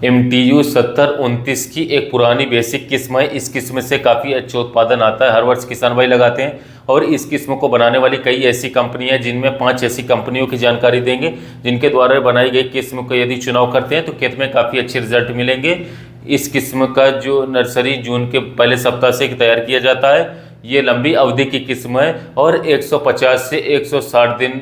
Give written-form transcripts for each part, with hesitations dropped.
MTU 7029 की एक पुरानी बेसिक किस्म है। इस किस्म से काफ़ी अच्छा उत्पादन आता है, हर वर्ष किसान भाई लगाते हैं। और इस किस्म को बनाने वाली कई ऐसी कंपनियां हैं, जिनमें 5 ऐसी कंपनियों की जानकारी देंगे जिनके द्वारा बनाई गई किस्म को यदि चुनाव करते हैं तो खेत में काफ़ी अच्छे रिजल्ट मिलेंगे। इस किस्म का जो नर्सरी जून के पहले सप्ताह से तैयार किया जाता है। ये लंबी अवधि की किस्म है और 150 से 160 दिन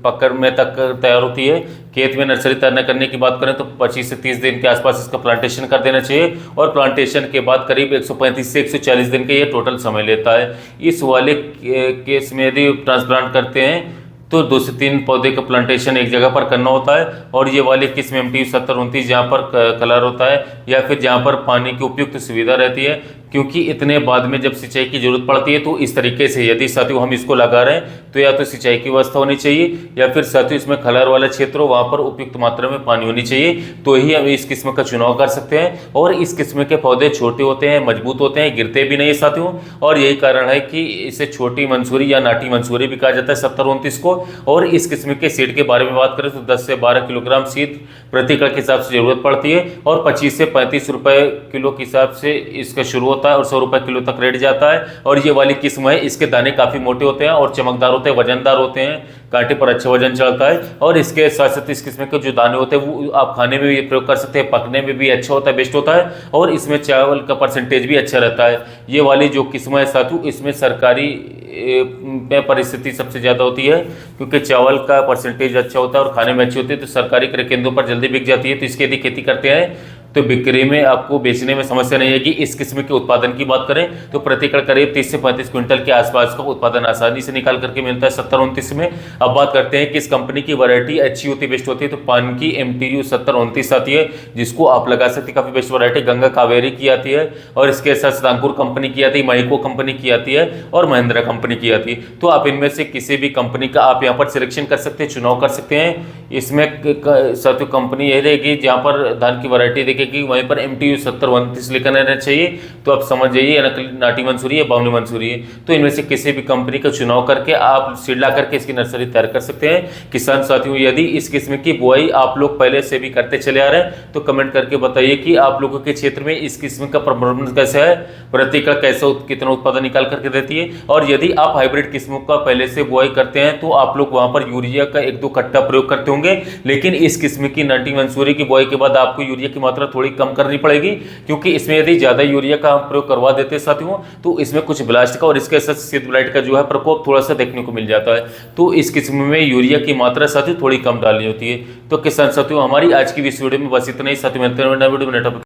पकड़ में तक तैयार होती है। खेत में नर्सरी तैयार करने की बात करें तो 25 से 30 दिन के आसपास इसका प्लांटेशन कर देना चाहिए और प्लांटेशन के बाद करीब 135 से 140 दिन का ये टोटल समय लेता है। इस वाले केस में यदि ट्रांसप्लांट करते हैं तो 2 से 3 पौधे का प्लांटेशन एक जगह पर करना होता है। और ये वाली किस्म MTU 7029 जहाँ पर कलर होता है या फिर जहाँ पर पानी की उपयुक्त सुविधा रहती है, क्योंकि इतने बाद में जब सिंचाई की जरूरत पड़ती है तो इस तरीके से यदि साथियों हम इसको लगा रहे हैं तो या तो सिंचाई की व्यवस्था होनी चाहिए या फिर साथियों इसमें खलर वाला क्षेत्र हो, वहाँ पर उपयुक्त मात्रा में पानी होनी चाहिए, तो ही हम इस किस्म का चुनाव कर सकते हैं। और इस किस्म के पौधे छोटे होते हैं, मजबूत होते हैं, गिरते भी नहीं साथियों। और यही कारण है कि इसे छोटी मंसूरी या नाटी मंसूरी भी कहा जाता है 7029 को। और इस किस्म के सीड के बारे में बात करें तो 10 से 12 किलोग्राम सीड प्रति एकड़ के हिसाब से जरूरत पड़ती है और 25 से 35 रुपए किलो के हिसाब से इसका शुरू होता है और 100 रुपए किलो तक रेट जाता है। और ये वाली किस्म है, इसके दाने काफी मोटे होते हैं और चमकदार होते हैं, वजनदार होते हैं, कांटे पर अच्छा वजन चढ़ता है। और इसके साथ साथ इस किस्म के जो दाने होते हैं वो आप खाने में भी प्रयोग कर सकते हैं, पकने में भी अच्छा होता है, बेस्ट होता है और इसमें चावल का परसेंटेज भी अच्छा रहता है। ये वाली जो किस्म है साथियों, इसमें सरकारी में परिस्थिति सबसे ज़्यादा होती है, क्योंकि चावल का परसेंटेज अच्छा होता है और खाने में अच्छी होती है, तो सरकारी क्रय केंद्रों पर जल्दी बिक जाती है। तो इसकी यदि खेती करते हैं तो बिक्री में आपको बेचने में समस्या नहीं आएगी। इस किस्म के उत्पादन की बात करें तो प्रति एकड़ करीब 30 से 35 क्विंटल के आसपास का उत्पादन आसानी से निकाल करके मिलता है 7029 में। अब बात करते हैं कि इस कंपनी की वैरायटी अच्छी होती है, बेस्ट होती है, तो पान की MTU 7029 आती है जिसको आप लगा सकते हैं, काफी बेस्ट वैरायटी। गंगा कावेरी की आती है और इसके साथ अंकुर कंपनी की आती है, महिको कंपनी की आती है और महिंद्रा कंपनी की आती है। तो आप इनमें से किसी भी कंपनी का आप यहाँ पर सिलेक्शन कर सकते हैं, चुनाव कर सकते हैं। इसमें साथियों कंपनी यही रहेगी जहाँ पर धान की वैरायटी देखेगी वहीं पर MTU 7029 लिखा रहना चाहिए। तो आप समझ जाइए नाटी मंसूरी है, बावनी मंसूरी है। तो इनमें से किसी भी कंपनी का चुनाव करके आप सीड ला करके इसकी नर्सरी तैयार कर सकते हैं। किसान साथियों यदि इस किस्म की बुआई आप लोग पहले से भी करते चले आ रहे हैं तो कमेंट करके बताइए कि आप लोगों के क्षेत्र में इस किस्म का परफॉर्मेंस कैसा है, प्रति एकड़ कैसा कितना उत्पादन निकाल करके देती है। और यदि आप हाइब्रिड किस्मों का पहले से बुआई करते हैं तो आप लोग वहां पर यूरिया का 1-2 कट्टा प्रयोग करते होंगे, लेकिन इस किस्म की नाटी मंसूरी की बुआई के बाद आपको यूरिया की मात्रा थोड़ी कम करनी पड़ेगी, क्योंकि इसमें यदि ज्यादा यूरिया का हम प्रयोग करवा देते हैं साथियों तो इसमें कुछ ब्लास्ट का और इसके साथ शीत ब्लाइट का जो है प्रकोप थोड़ा सा देखने को मिल जाता है। तो इस किस्म में यूरिया की मात्रा साथियों थोड़ी कम डालनी होती है। तो किसान साथियों हमारी आज की इस वीडियो में बस इतना ही। साथियों मिलते हैं नए वीडियो में।